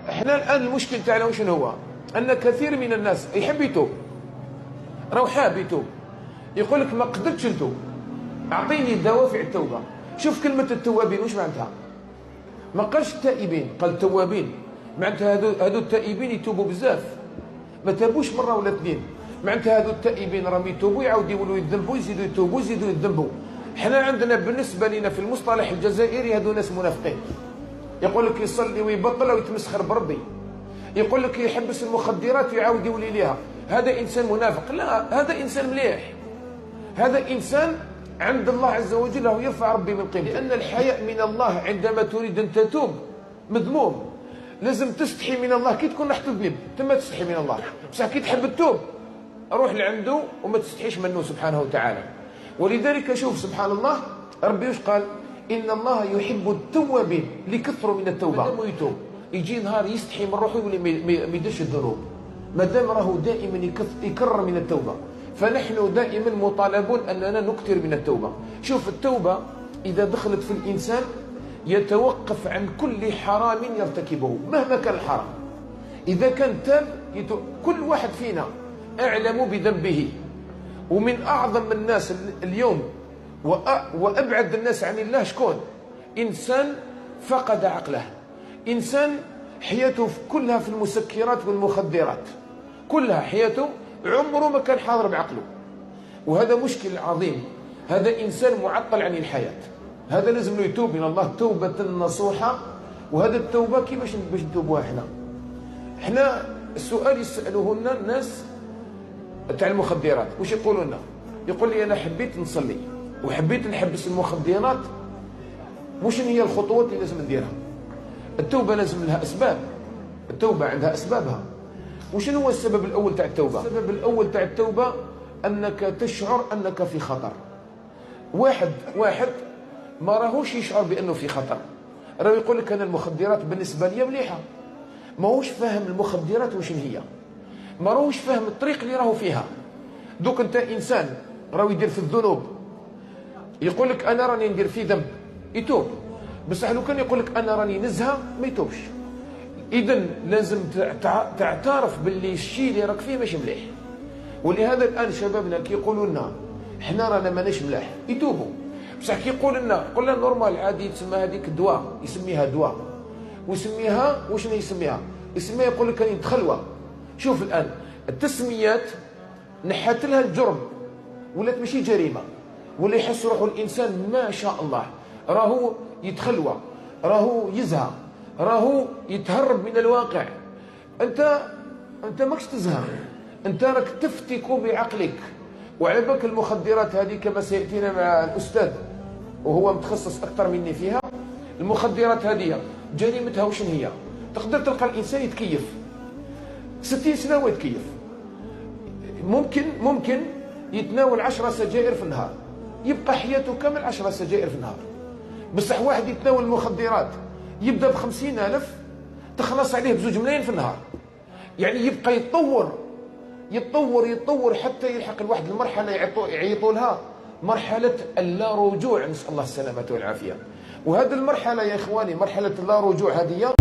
احنا الان المشكل تاعنا شنو هو؟ ان كثير من الناس يحب يتوب، راهو حاب يتوب، يقول لك ما قدرتش نتوب، اعطيني دوافع التوبه. شوف كلمه التوابين واش معناتها؟ ما قالش التائبين، قال التوابين. معناتها هذو التائبين يتوبوا بزاف، ما تابوش مره ولا اثنين. معناتها هذو التائبين راهم يتوبوا يعاودوا يولوا يذنبوا، يزيدوا يتوبوا يزيدوا يذنبوا. حنا عندنا بالنسبه لنا في المصطلح الجزائري هذو ناس منافقين. يقول لك يصلي ويبطل ويتمسخر بربي، يقول لك يحبس المخدرات ويعاود يولي ليها. هذا انسان منافق. لا، هذا انسان مليح، هذا انسان عند الله عز وجل هو يرفع ربي من قيمته. لان الحياء من الله عندما تريد ان تتوب مذموم، لازم تستحي من الله. كي تكون راح تذنب تما تستحي من الله، بصح كي تحب التوب روح لعنده وما تستحيش منه سبحانه وتعالى. ولذلك شوف سبحان الله، ربي واش قال؟ ان الله يحب التوابين اللي كثروا من التوبه. مادام يتوب يجي نهار يستحي من روحه يولي ما يديرش الذنوب، مادام راهو دائما يكرر من التوبه. فنحن دائما مطالبون اننا نكثر من التوبه. شوف التوبه اذا دخلت في الانسان يتوقف عن كل حرام يرتكبه مهما كان الحرام. اذا كان تاب كل واحد فينا اعلم بذنبه. ومن اعظم الناس اليوم وابعد الناس عن الله شكون؟ انسان فقد عقله، انسان حياته كلها في المسكرات والمخدرات، كلها حياته عمره ما كان حاضر بعقله. وهذا مشكل عظيم، هذا انسان معطل عن الحياه. هذا لازم يتوب الى الله توبه نصوحه. وهذا التوبه كيفاش باش نتوبوها احنا السؤال يسالوه لنا الناس تاع المخدرات، واش يقولوا لنا؟ يقول لي انا حبيت نصلي وحبيت نحبس المخدرات، وش هي الخطوات اللي لازم نديرها؟ التوبه لازم لها اسباب، التوبه عندها اسبابها. وشنو هو السبب الاول تاع التوبه؟ السبب الاول تاع التوبه انك تشعر انك في خطر. واحد ما راهوش يشعر بانه في خطر، راه يقول لك انا المخدرات بالنسبه لي مليحه، ماهوش فاهم المخدرات واش هي، ما راهوش فاهم الطريق اللي راهو فيها. دوك انت انسان راهو يدير في الذنوب، يقول لك انا راني ندير في ذنب، يتوب. بصح لو كان يقول لك انا راني نزهه ما يتوبش. اذا لازم تعترف باللي الشيء اللي راك فيه ماشي مليح. ولهذا الان شبابنا كي يقولوا لنا احنا رانا ماناش ملاح يتوبوا. بصح كي يقول لنا قلنا نورمال عادي تسمى هذيك دواء، يسميها دواء، ويسميها وشنو يسميها؟ يسميها يقول لك راني تخلوه. شوف الان التسميات نحات لها الجرم، ولات ماشي جريمه، ولا يحس روحه الانسان ما شاء الله راهو يتخلوى، راهو يزهى، راهو يتهرب من الواقع. انت ماكش تزهى، انت راك تفتك بعقلك. وعلى بالك المخدرات هذه كما سياتينا مع الاستاذ وهو متخصص اكثر مني فيها، المخدرات هذه جريمتها وشن هي؟ تقدر تلقى الانسان يتكيف 60 سنه ويتكيف، ممكن يتناول 10 سجائر في النهار، يبقى حياته كامل 10 سجائر في النهار. بصح واحد يتناول المخدرات يبدا ب50,000 تخلص عليه ب2 ملايين في النهار. يعني يبقى يتطور حتى يلحق الواحد المرحله يعيطوا لها مرحله اللا رجوع، نسال الله السلامه والعافيه. وهذه المرحله يا اخواني، مرحله اللا رجوع هذه